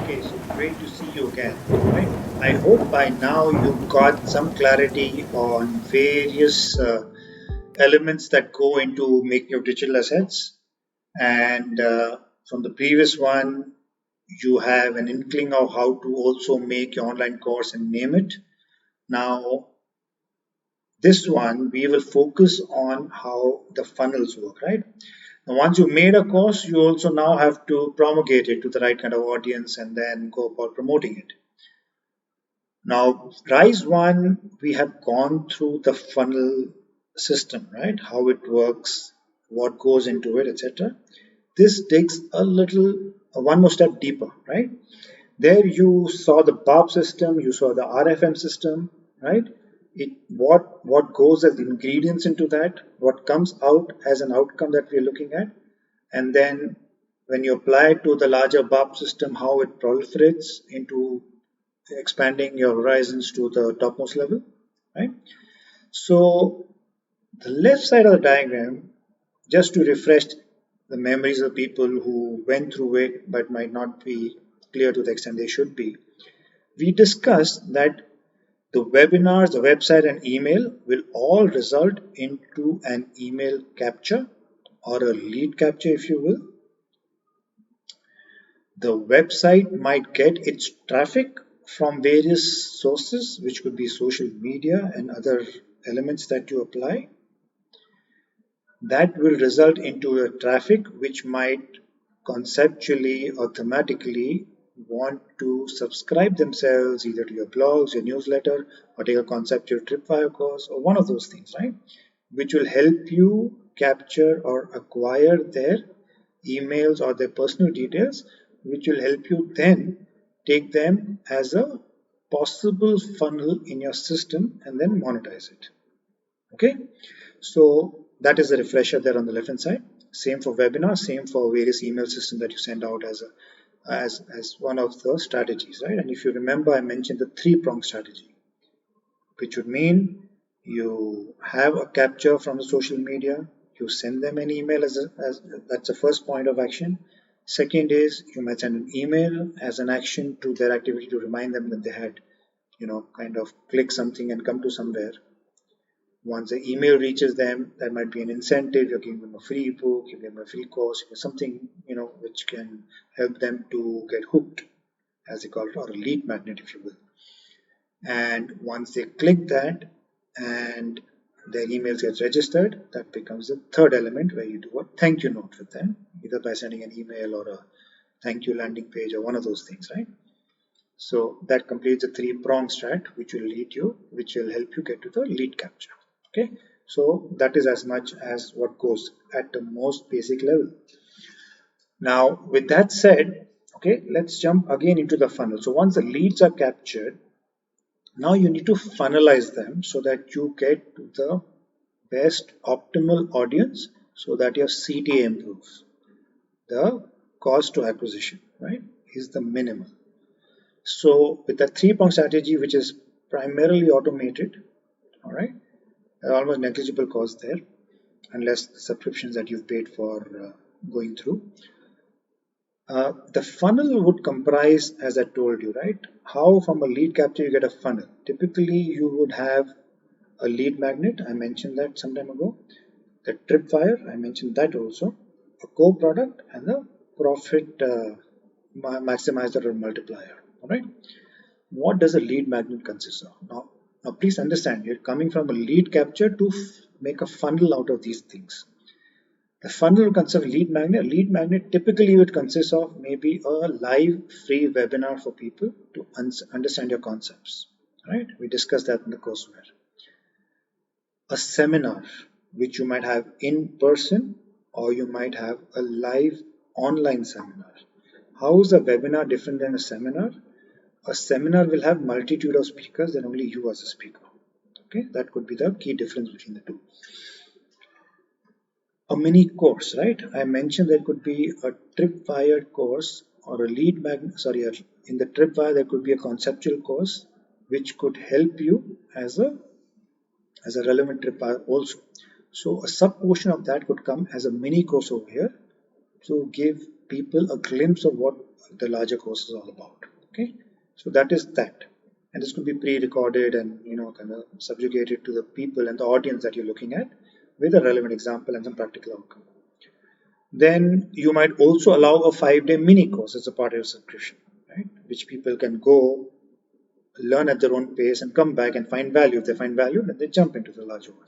Okay, so great to see you again. Right? I hope by now you've got some clarity on various elements that go into making your digital assets. And from the previous one, you have an inkling of how to also make your online course and name it. Now, this one, we will focus on how the funnels work, right? Now, once you made a course, you also now have to promulgate it to the right kind of audience and then go about promoting it. Now, RISE1, we have gone through the funnel system, right? How it works, what goes into it, etc. This digs one more step deeper, right? There you saw the BARB system, you saw the RFM system, right? What goes as ingredients into that, what comes out as an outcome that we're looking at, and then when you apply it to the larger BARB system, how it proliferates into expanding your horizons to the topmost level, right? So the left side of the diagram, just to refresh the memories of people who went through it but might not be clear to the extent they should be, we discussed that the webinars, the website, and email will all result into an email capture or a lead capture, if you will. The website might get its traffic from various sources, which could be social media and other elements that you apply. That will result into a traffic which might conceptually or thematically want to subscribe themselves either to your blogs, your newsletter, or take a conceptual tripwire course, or one of those things, right? Which will help you capture or acquire their emails or their personal details, which will help you then take them as a possible funnel in your system and then monetize it. Okay, so that is the refresher there on the left hand side. Same for webinars, same for various email systems that you send out as one of the strategies, right? And if you remember, I mentioned the three-pronged strategy, which would mean you have a capture from the social media, you send them an email as that's the first point of action. Second is you might send an email as an action to their activity to remind them that they had, kind of click something and come to somewhere. Once the email reaches them, that might be an incentive. You're giving them a free book, you give them a free course, something which can help them to get hooked, as they call it, or a lead magnet, if you will. And once they click that and their emails gets registered, that becomes the third element where you do a thank you note with them, either by sending an email or a thank you landing page or one of those things, right? So that completes the three-pronged strat, which will help you get to the lead capture. Okay, so that is as much as what goes at the most basic level. Now, with that said, okay, let's jump again into the funnel. So once the leads are captured, now you need to funnelize them so that you get to the best optimal audience so that your CTA improves. The cost to acquisition, right, is the minimum. So with the three-pronged strategy, which is primarily automated, all right, almost negligible cost there, unless the subscriptions that you've paid for going through. The funnel would comprise, as I told you, right? How from a lead capture you get a funnel. Typically, you would have a lead magnet. I mentioned that some time ago. The tripwire, I mentioned that also. A core product and the profit maximizer or multiplier. All right. What does a lead magnet consist of? Now, please understand, you're coming from a lead capture to make a funnel out of these things. The funnel consists of lead magnet. A lead magnet typically would consist of maybe a live free webinar for people to understand your concepts. Right? We discussed that in the courseware. A seminar, which you might have in person or you might have a live online seminar. How is a webinar different than a seminar? A seminar will have multitude of speakers than only you as a speaker. Okay, that could be the key difference between the two. A mini course, right? I mentioned there could be a tripwire course or a lead magnet. In the tripwire there could be a conceptual course which could help you as a relevant tripwire also. So a sub portion of that could come as a mini course over here to give people a glimpse of what the larger course is all about. Okay, so that is that, and this could be pre-recorded and kind of subjugated to the people and the audience that you're looking at with a relevant example and some practical outcome. Then you might also allow a 5-day mini course as a part of your subscription, right? Which people can go learn at their own pace and come back and find value. If they find value, then they jump into the larger one.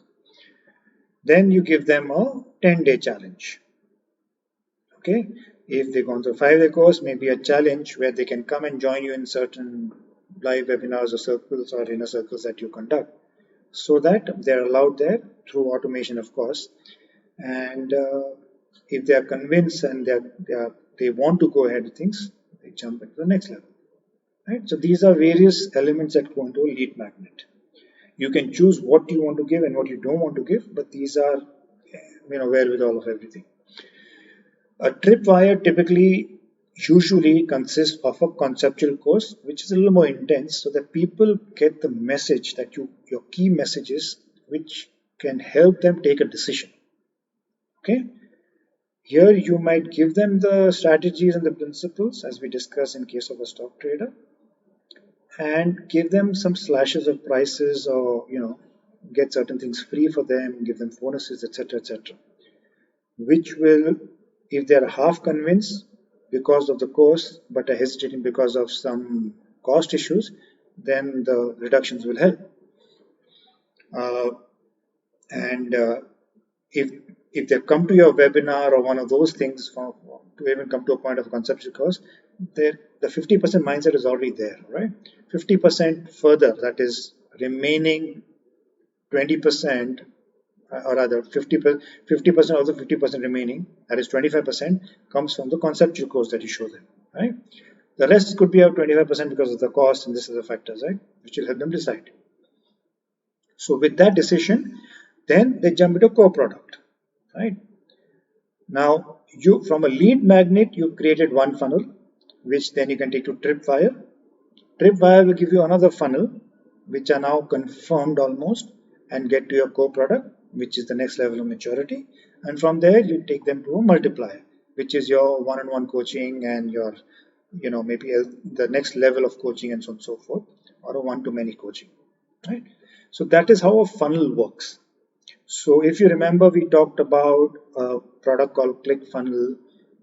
Then you give them a 10-day challenge. Okay, if they go through a 5-day course, maybe a challenge where they can come and join you in certain live webinars or circles or inner circles that you conduct, so that they're allowed there through automation, of course. And if they are convinced and they want to go ahead with things, they jump into the next level. Right? So these are various elements that go into a lead magnet. You can choose what you want to give and what you don't want to give, but these are wherewithal of everything. A tripwire usually consists of a conceptual course, which is a little more intense, so that people get the message that your key messages, which can help them take a decision. Okay. Here you might give them the strategies and the principles, as we discussed in case of a stock trader, and give them some slashes of prices, or get certain things free for them, give them bonuses, etc., etc., which will, if they are half convinced because of the course but are hesitating because of some cost issues, then the reductions will help. If they come to your webinar or one of those things to even come to a point of a conceptual course, the 50% mindset is already there, right? 50% further, that is remaining 20%, or rather 50% of the 50% remaining, that is 25%, comes from the conceptual course that you show them, right? The rest could be of 25% because of the cost and this is the factors, right, which will help them decide. So with that decision, then they jump into core product, right? Now, from a lead magnet, you created one funnel, which then you can take to Tripwire. Tripwire will give you another funnel, which are now confirmed almost, and get to your core product, which is the next level of maturity. And from there, you take them to a multiplier, which is your one-on-one coaching and your, maybe the next level of coaching and so on and so forth, or a one-to-many coaching, right? So that is how a funnel works. So if you remember, we talked about a product called ClickFunnels,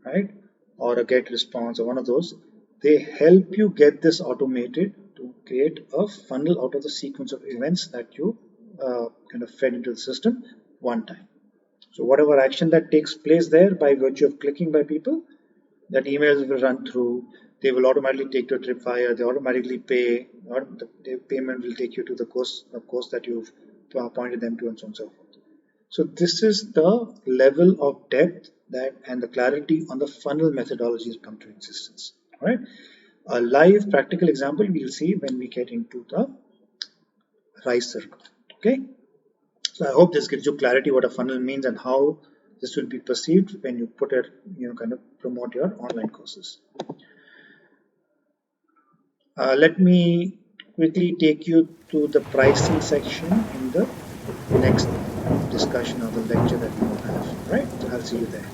right? Or a Get Response, or one of those. They help you get this automated to create a funnel out of the sequence of events that you kind of fed into the system one time. So whatever action that takes place there by virtue of clicking by people, that emails will run through, they will automatically take to a Tripwire, they automatically pay, or the payment will take you to the course that you've pointed them to, and so on and so forth. So this is the level of depth and the clarity on the funnel methodologies that come to existence. All right. A live practical example we'll see when we get into the RISE circle. Okay. So I hope this gives you clarity what a funnel means and how this will be perceived when you put it, kind of promote your online courses. Let me quickly take you to the pricing section in the next discussion or the lecture that we will have. Right? I'll see you there.